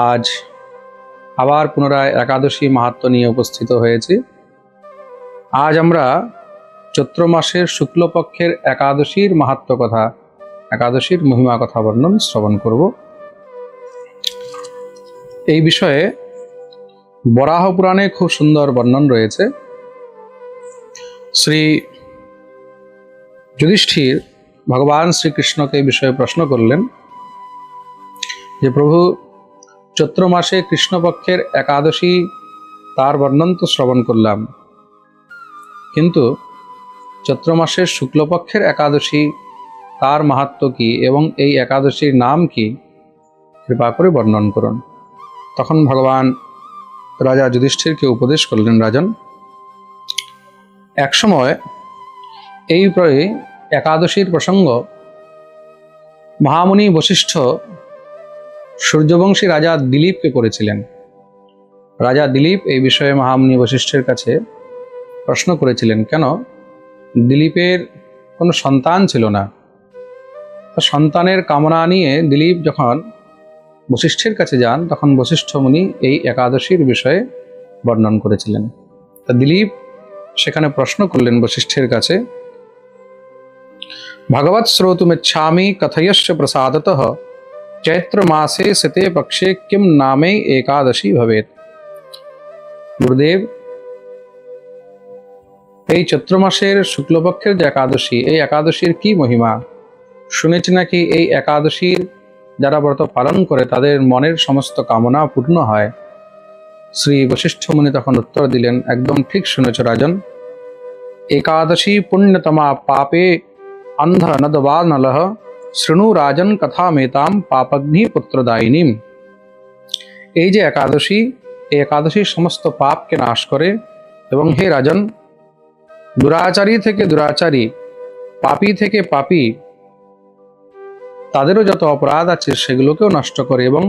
আজ আবার পুনরায় একাদশী মাহাত্ম্য নিয়ে উপস্থিত হয়েছি। আজ আমরা চৈত্র মাসের শুক্লপক্ষের একাদশীর মাহাত্ম্য কথা, একাদশীর মহিমা কথা বর্ণন শ্রবণ করব। এই বিষয়ে বরাহ পুরাণে খুব সুন্দর বর্ণন রয়েছে। শ্রী যুধিষ্ঠির ভগবান শ্রীকৃষ্ণকে এই বিষয়ে প্রশ্ন করলেন যে, প্রভু, চৈত্র মাসে কৃষ্ণপক্ষের একাদশী তার বর্ণন তো শ্রবণ করলাম, কিন্তু চৈত্র মাসের শুক্লপক্ষের একাদশী তার মাহাত্ম্য কি এবং এই একাদশীর নাম কি, কৃপা করে বর্ণন করুন। তখন ভগবান রাজা যুধিষ্ঠিরকে উপদেশ করলেন, রাজন, একসময় এই একাদশীর প্রসঙ্গ মহামুনি বশিষ্ঠ সূর্যবংশী রাজা দিলীপকে করেছিলেন। রাজা দিলীপ এই বিষয়ে মহামুনি বশিষ্ঠের কাছে প্রশ্ন করেছিলেন, কেন দিলীপের কোনো সন্তান ছিল না। সন্তানের কামনা নিয়ে দিলীপ যখন বশিষ্ঠের কাছে যান, তখন বশিষ্ঠ মুনি এই একাদশীর বিষয়ে বর্ণন করেছিলেন। তা দিলীপ সেখানে প্রশ্ন করলেন বশিষ্ঠের কাছে, ভগবৎ শ্রোতুমিচ্ছামি কথয়স্য প্রসাদতঃ চৈত্র মাসে শীতে পক্ষে কিম নামে একাদশী ভবেত। গুরুদেব, এই চৈত্র মাসের শুক্লপক্ষের যে একাদশী, এই একাদশীর কি মহিমা? শুনেছি নাকি এই একাদশীর যারা ব্রত পালন করে তাদের মনের সমস্ত কামনা পূর্ণ হয়। শ্রী বশিষ্ঠ মুনি তখন উত্তর দিলেন, একদম ঠিক শুনেছ রাজন। একাদশী পুণ্যতমা পাপে অন্ধ নদবা নলহ শৃণু রাজন কথা মেতাম পাপগ্নি পুত্রদায়িনীম। এই যে একাদশী, এই একাদশী সমস্ত পাপকে নাশ করে এবং হে রাজন, দুরাচারী থেকে দুরাচারী, পাপী থেকে পাপী, তাদেরও যত অপরাধ আছে সেগুলোকেও নষ্ট করে এবং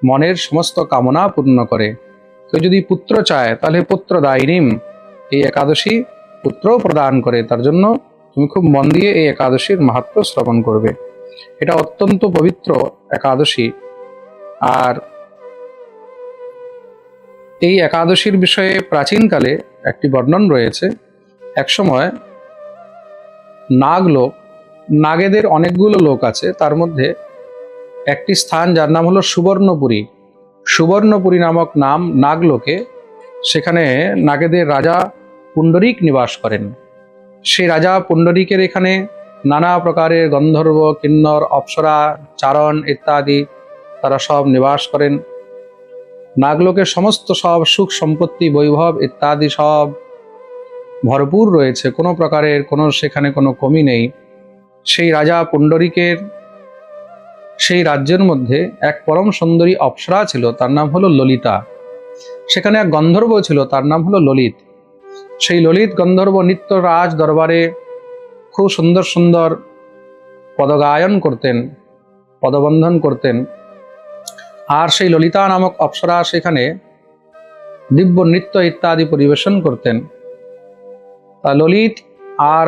মনের সমস্ত কামনা পূর্ণ করে। কেউ যদি পুত্র চায় তাহলে পুত্রদায়িনীম, এই একাদশী পুত্রও প্রদান করে। তার জন্য তুমি খুব মন দিয়ে এই একাদশীর মাহাত্ম্য শ্রবণ করবে। এটা অত্যন্ত পবিত্র একাদশী। আর এই একাদশীর বিষয়ে প্রাচীনকালে একটি বর্ণন রয়েছে। একসময় নাগলোক, নাগেদের অনেকগুলো লোক আছে, তার মধ্যে একটি স্থান যার নাম হলো সুবর্ণপুরী। সুবর্ণপুরী নামক নাম নাগলোকে, সেখানে নাগেদের রাজা পুণ্ডরীক নিবাস করেন। সেই রাজা পুণ্ডরীকের এখানে নানা প্রকারের গন্ধর্ব, কিন্নর, অপ্সরা, চারণ ইত্যাদি তারা সব নিবাস করেন। নাগলোকের সমস্ত সব সুখ সম্পত্তি, বৈভব ইত্যাদি সব ভরপুর রয়েছে, কোনো প্রকারের সেখানে কোনো কমি নেই। সেই রাজা পুণ্ডরীকের সেই রাজ্যের মধ্যে এক পরম সুন্দরী অপ্সরা ছিল, তার নাম হলো ললিতা। সেখানে এক গন্ধর্ব ছিল, তার নাম হলো ললিত। সেই ললিত গন্ধর্ব নিত্য রাজ দরবারে খুব সুন্দর সুন্দর পদগায়ন করতেন, পদবন্ধন করতেন। আর সেই ললিতা নামক অপ্সরা সেখানে দিব্য নৃত্য ইত্যাদি পরিবেশন করতেন। তা ললিত আর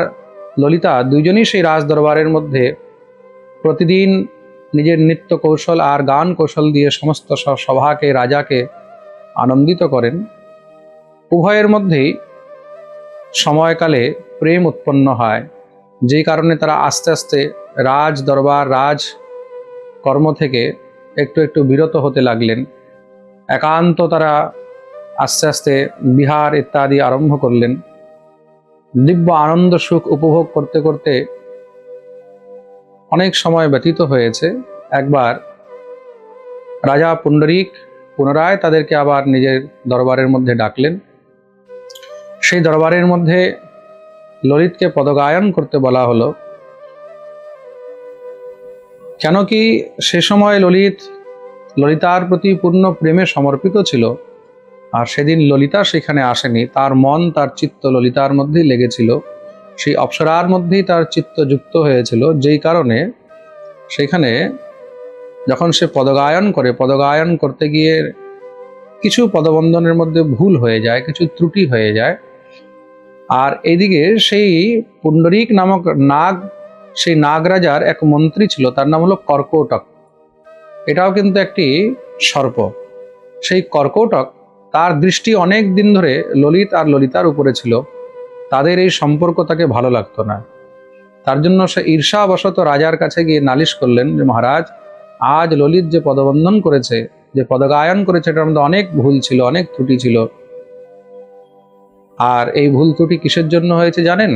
ললিতা দুইজনই সেই রাজ দরবারের মধ্যে প্রতিদিন নিজের নৃত্য কৌশল আর গান কৌশল দিয়ে সমস্ত সভাকে, রাজাকে আনন্দিত করেন। উভয়ের মধ্যেই সময়কালে প্রেম উৎপন্ন হয়, যেই কারণে তারা আস্তে আস্তে রাজ দরবার, রাজ কর্ম থেকে একটু একটু বিরত হতে লাগলেন। একান্ত তারা আস্তে আস্তে বিহার ইত্যাদি আরম্ভ করলেন। দিব্য আনন্দ সুখ উপভোগ করতে করতে অনেক সময় ব্যতীত হয়েছে। একবার রাজা পুণ্ডরীক পুনরায় তাদেরকে আবার নিজের দরবারের মধ্যে ডাকলেন। সেই দরবারের মধ্যে ললিতকে পদগায়ন করতে বলা হলো। কেন কি সে সময় ললিতার প্রতি পূর্ণ প্রেমে সমর্পিত ছিল, আর সেদিন ললিতা সেখানে আসেনি। তার মন, তার চিত্ত ললিতার মধ্যেই লেগেছিল, সেই অপ্সরার মধ্যেই তার চিত্ত যুক্ত হয়েছিল, যেই কারণে সেখানে যখন সে পদগায়ন করে, পদগায়ন করতে গিয়ে কিছু পদবন্ধনের মধ্যে ভুল হয়ে যায়, কিছু ত্রুটি হয়ে যায়। আর এইদিকে সেই পুণ্ডরীক নামক নাগ, সেই নাগরাজার এক মন্ত্রী ছিল, তার নাম হলো কর্কটক। এটাও কিন্তু একটি সর্প। সেই কর্কটক তার দৃষ্টি অনেক দিন ধরে ললিত আর ললিতার উপরে ছিল। তাদের এই সম্পর্ক তাকে ভালো লাগতো না। তার জন্য সে ঈর্ষাবশত রাজার কাছে গিয়ে নালিশ করলেন যে মহারাজ, আজ ললিত যে পদবন্ধন করেছে, যে পদগায়ন করেছে, এটার মধ্যে অনেক ভুল ছিল, অনেক ত্রুটি ছিল। আর এই ভুল ত্রুটি কিসের জন্য হয়েছে জানেন?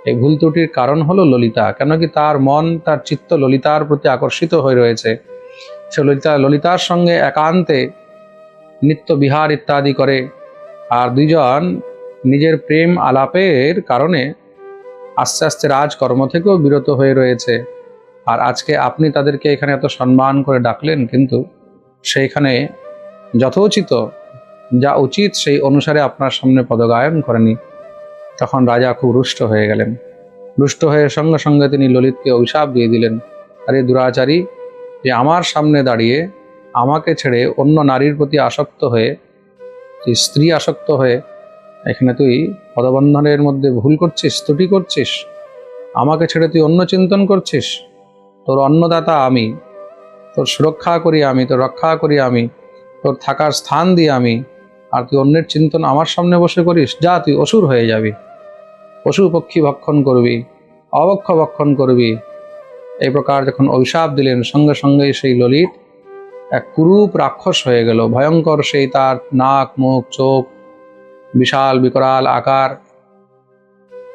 এই ভুল ত্রুটির কারণ হলো ললিতা। কেন কি তার মন, তার চিত্ত ললিতার প্রতি আকর্ষিত হয়ে রয়েছে। সে ললিতার সঙ্গে একান্তে নিত্য বিহার ইত্যাদি করে। আর দুইজন নিজের প্রেম আলাপের কারণে আস্তে আস্তে রাজকর্ম থেকেও বিরত হয়ে রয়েছে। আর আজকে আপনি তাদেরকে এখানে এত সম্মান করে ডাকলেন, কিন্তু সেইখানে যথোচিত যা উচিত সেই অনুসারে আপনার সামনে পদগায়ন করেনি। তখন রাজা খুব রুষ্ট হয়ে গেলেন। রুষ্ট হয়ে সঙ্গে সঙ্গে তিনি ললিতকে অভিশাপ দিয়ে দিলেন, আরে দুরাচারী, যে আমার সামনে দাঁড়িয়ে আমাকে ছেড়ে অন্য নারীর প্রতি আসক্ত হয়ে, স্ত্রী আসক্ত হয়ে এখানে তুই পদবন্ধনের মধ্যে ভুল করছিস, ত্রুটি করছিস, আমাকে ছেড়ে তুই অন্য চিন্তন করছিস। তোর অন্নদাতা আমি, তোর সুরক্ষা করি আমি, তোর রক্ষা করি আমি, তোর থাকার স্থান দিই আমি, আর তুই অন্যের চিন্তন আমার সামনে বসে করিস? যা, তুই অসুর হয়ে যাবি, পশু পক্ষী ভক্ষণ করবি, অবক্ষ ভক্ষণ করবি। এই প্রকার যখন অভিশাপ দিলেন, সঙ্গে সঙ্গেই সেই ললিত এক কুরূপ রাক্ষস হয়ে গেল। ভয়ঙ্কর সেই তার নাক, মুখ, চোখ, বিশাল বিকরাল আকার।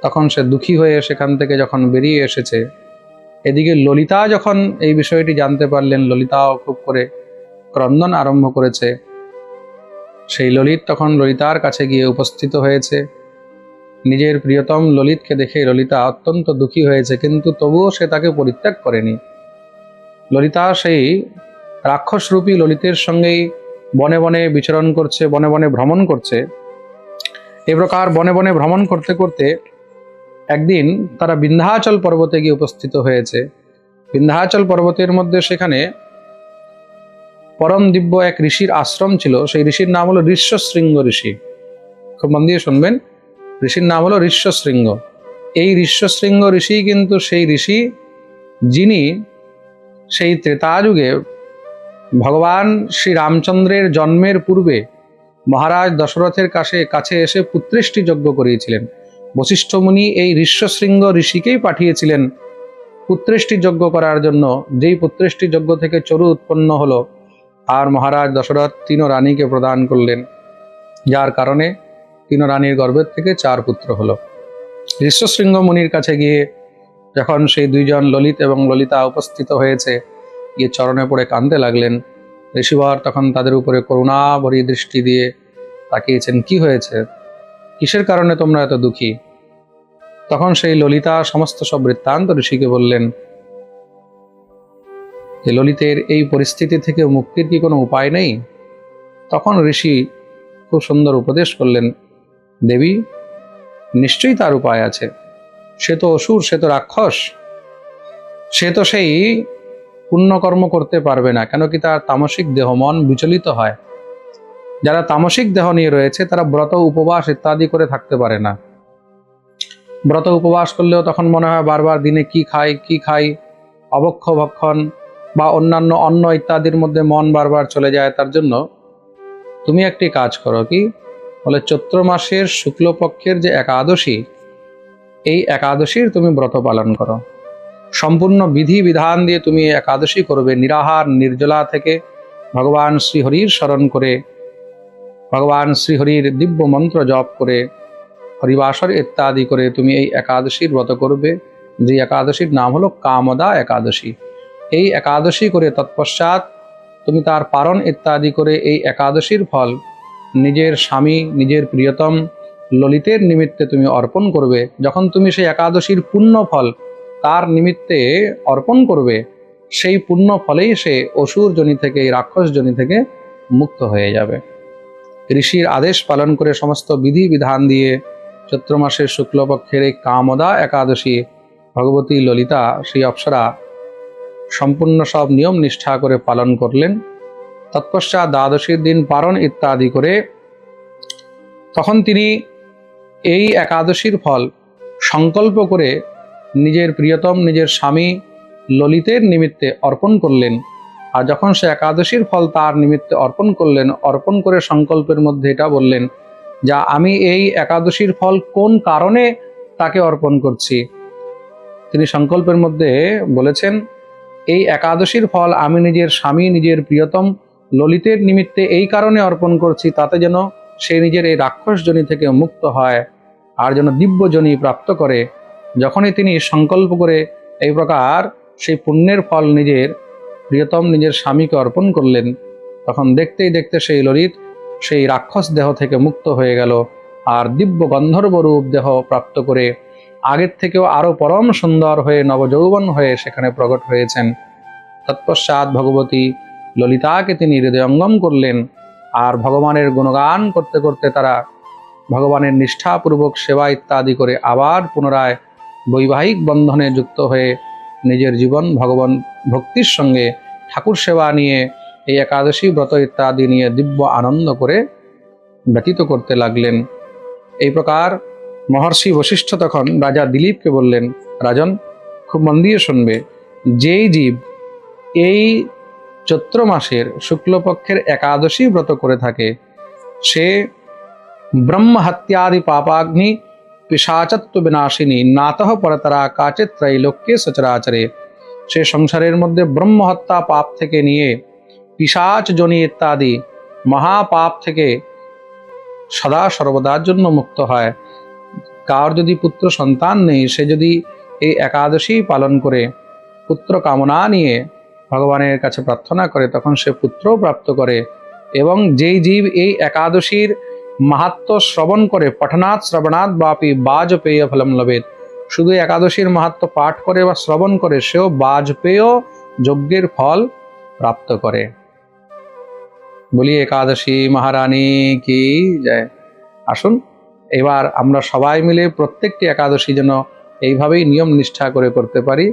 তখন সে দুঃখী হয়ে সেখান থেকে যখন বেরিয়ে এসেছে, এদিকে ললিতা যখন এই বিষয়টি জানতে পারলেন, ললিতাও খুব করে ক্রন্দন আরম্ভ করেছে। সেই ললিত তখন ললিতার কাছে গিয়ে উপস্থিত হয়েছে। নিজের প্রিয়তম ললিতকে দেখে ললিতা অত্যন্ত দুঃখী হয়েছে, কিন্তু তবুও সে তাকে পরিত্যাগ করেনি। ললিতা সেই রাক্ষসরূপী ললিতের সঙ্গেই বনে বনে বিচরণ করছে, বনে বনে ভ্রমণ করছে। এ প্রকার বনে বনে ভ্রমণ করতে করতে একদিন তারা বিন্ধ্যাচল পর্বতে গিয়ে উপস্থিত হয়েছে। বিন্ধ্যাচল পর্বতের মধ্যে সেখানে পরম দিব্য এক ঋষির আশ্রম ছিল। সেই ঋষির নাম হলো ঋষ্যশৃঙ্গ ঋষি। খুব মন দিয়ে শুনবেন, ঋষির নাম হলো ঋষ্যশৃঙ্গ। এই ঋষ্যশৃঙ্গ ঋষি কিন্তু সেই ঋষি যিনি সেই ত্রেতাযুগে ভগবান শ্রী রামচন্দ্রের জন্মের পূর্বে মহারাজ দশরথের কাছে এসে পুত্রেষ্টি যজ্ঞ করিয়েছিলেন। বশিষ্ঠ মুনি এই ঋষ্যশৃঙ্গ ঋষিকেই পাঠিয়েছিলেন পুত্রেষ্টি যজ্ঞ করার জন্য। যেই পুত্রেষ্টি যজ্ঞ থেকে চরু উৎপন্ন হলো, আর মহারাজ দশরথ তিন রানীকে প্রদান করলেন, যার কারণে তিন রানীর গর্ভের থেকে 4 পুত্র হলো। ঋষ্যশৃঙ্গ মুনির কাছে গিয়ে যখন সেই দুইজন ললিত এবং ললিতা উপস্থিত হয়েছে, গিয়ে চরণে পড়ে কাঁদতে লাগলেন। ঋষিবর তখন তাদের উপরে করুণা ভরি দৃষ্টি দিয়ে তাকিয়েছেন, কি হয়েছে, কিসের কারণে তোমরা এত দুঃখী? তখন সেই ললিতা সমস্ত সব বৃত্তান্ত ঋষিকে বললেন যে ললিতের এই পরিস্থিতি থেকে মুক্তির কি কোনো উপায় নেই? তখন ঋষি খুব সুন্দর উপদেশ করলেন, দেবী, নিশ্চয়ই তার উপায় আছে। সে তো অসুর, সে তো রাক্ষস, সে তো সেই পুণ্যকর্ম করতে পারবে না। কেন কি তার তামসিক দেহ, মন বিচলিত হয়। যারা তামসিক দেহ নিয়ে রয়েছে তারা ব্রত উপবাস ইত্যাদি করে থাকতে পারে না। ব্রত উপবাস করলেও তখন মনে হয় বারবার দিনে কি খাই, অবক্ষ ভক্ষণ বা অন্যান্য অন্ন ইত্যাদির মধ্যে মন বারবার চলে যায়। তার জন্য তুমি একটি কাজ করো, কি বলে, চৈত্র মাসের শুক্লপক্ষের যে একাদশী, এই একাদশীর তুমি ব্রত পালন করো। সম্পূর্ণ বিধি বিধান দিয়ে তুমি একাদশী করবে। নিরাহার নির্জলা থেকে ভগবান শ্রীহরির স্মরণ করে, ভগবান শ্রীহরির দিব্য মন্ত্র জপ করে, হরিবাসর ইত্যাদি করে তুমি এই একাদশীর ব্রত করবে। যে একাদশীর নাম হলো কামদা একাদশী। এই একাদশী করে তৎপশ্চাৎ তুমি তার পারণ ইত্যাদি করে এই একাদশীর ফল নিজের স্বামী, নিজের প্রিয়তম ললিতের নিমিত্তে তুমি অর্পণ করবে। যখন তুমি সেই একাদশীর পুণ্য ফল তার নিমিত্তে অর্পণ করবে, সেই পুণ্য ফলেই সে অসুর জনি থেকে, এই রাক্ষস জনি থেকে মুক্ত হয়ে যাবে। ঋষির আদেশ পালন করে সমস্ত বিধি বিধান দিয়ে চৈত্র মাসের শুক্লপক্ষের এই কামদা একাদশী ভগবতী ললিতা, সেই অপ্সরা, সম্পূর্ণ সব নিয়ম নিষ্ঠা করে পালন করলেন। তৎপশ্চাৎ দ্বাদশীর দিন পারণ ইত্যাদি করে তখন তিনি এই একাদশীর ফল সংকল্প করে নিজের প্রিয়তম, নিজের স্বামী ললিতের নিমিত্তে অর্পণ করলেন। আর যখন সে একাদশীর ফল তার নিমিত্তে অর্পণ করলেন, অর্পণ করে সংকল্পের মধ্যে এটা বললেন, যা আমি এই একাদশীর ফল কোন কারণে তাকে অর্পণ করছি। তিনি সংকল্পের মধ্যে বলেছেন, এই একাদশীর ফল আমি নিজের স্বামী, নিজের প্রিয়তম ললিতের নিমিত্তে এই কারণে অর্পণ করছি, তাতে যেন সে নিজের এই রাক্ষস জনি থেকে মুক্ত হয় আর যেন দিব্য জনি প্রাপ্ত করে। যখনই তিনি সংকল্প করে এই প্রকার সেই পুণ্যের ফল নিজের প্রিয়তম নিজের স্বামীকে অর্পণ করলেন, তখন দেখতেই দেখতে সেই ললিত সেই রাক্ষস দেহ থেকে মুক্ত হয়ে গেল আর দিব্য গন্ধর্ব রূপ দেহ প্রাপ্ত করে আগের থেকেও আরো পরম সুন্দর হয়ে নবযৌবন হয়ে সেখানে প্রকট হয়েছেন। তৎপশ্চাৎ ভগবতী ললিতাকে তিনি হৃদয়ঙ্গম করলেন আর ভগবানের গুণগান করতে করতে তারা ভগবানের নিষ্ঠাপূর্বক সেবা ইত্যাদি করে আবার পুনরায় বৈবাহিক বন্ধনে যুক্ত হয়ে নিজের জীবন ভগবান ভক্তির সঙ্গে ঠাকুর সেবা নিয়ে এই একাদশী ব্রত ইত্যাদি নিয়ে দিব্য আনন্দ করে ব্যতীত করতে লাগলেন। এই প্রকার মহর্ষি বশিষ্ঠ তখন রাজা দিলীপকে বললেন, রাজন, খুব মন দিয়ে শুনবে, যেই জীব এই চৈত্র মাসের শুক্লপক্ষের একাদশী ব্রত করে থাকে সে ব্রহ্মহত্যাদি পাপাগ্নি পিশাচত্ব বিনাশিনী নাতঃ পরতরা কাচিৎ ত্রৈলোক্যে সচরাচরে। সে সংসারের মধ্যে ব্রহ্মহত্যা পাপ থেকে নিয়ে পিশাচ জনি ইত্যাদি মহাপাপ থেকে সদা সর্বদার জন্য মুক্ত হয়। কার যদি পুত্র সন্তান নেই, সে যদি এই একাদশী পালন করে পুত্র কামনা নিয়ে ভগবানের কাছে প্রার্থনা করে, তখন সে পুত্র প্রাপ্ত করে। এবং যেই জীব এই একাদশীর মাহাত্ম্য শ্রবণ করে, পঠনাৎ শ্রবণাৎ বাপি বাজপেয় ফলম লবেত, শুধু একাদশীর মাহাত্ম্য পাঠ করে বা শ্রবণ করে সেও বাজপেয় যজ্ঞের ফল প্রাপ্ত করে। বলি একাদশী মহারানী কি জয়। আসুন এবার আমরা সবাই মিলে প্রত্যেকটি একাদশী যেন এইভাবেই নিয়ম নিষ্ঠা করে করতে পারি।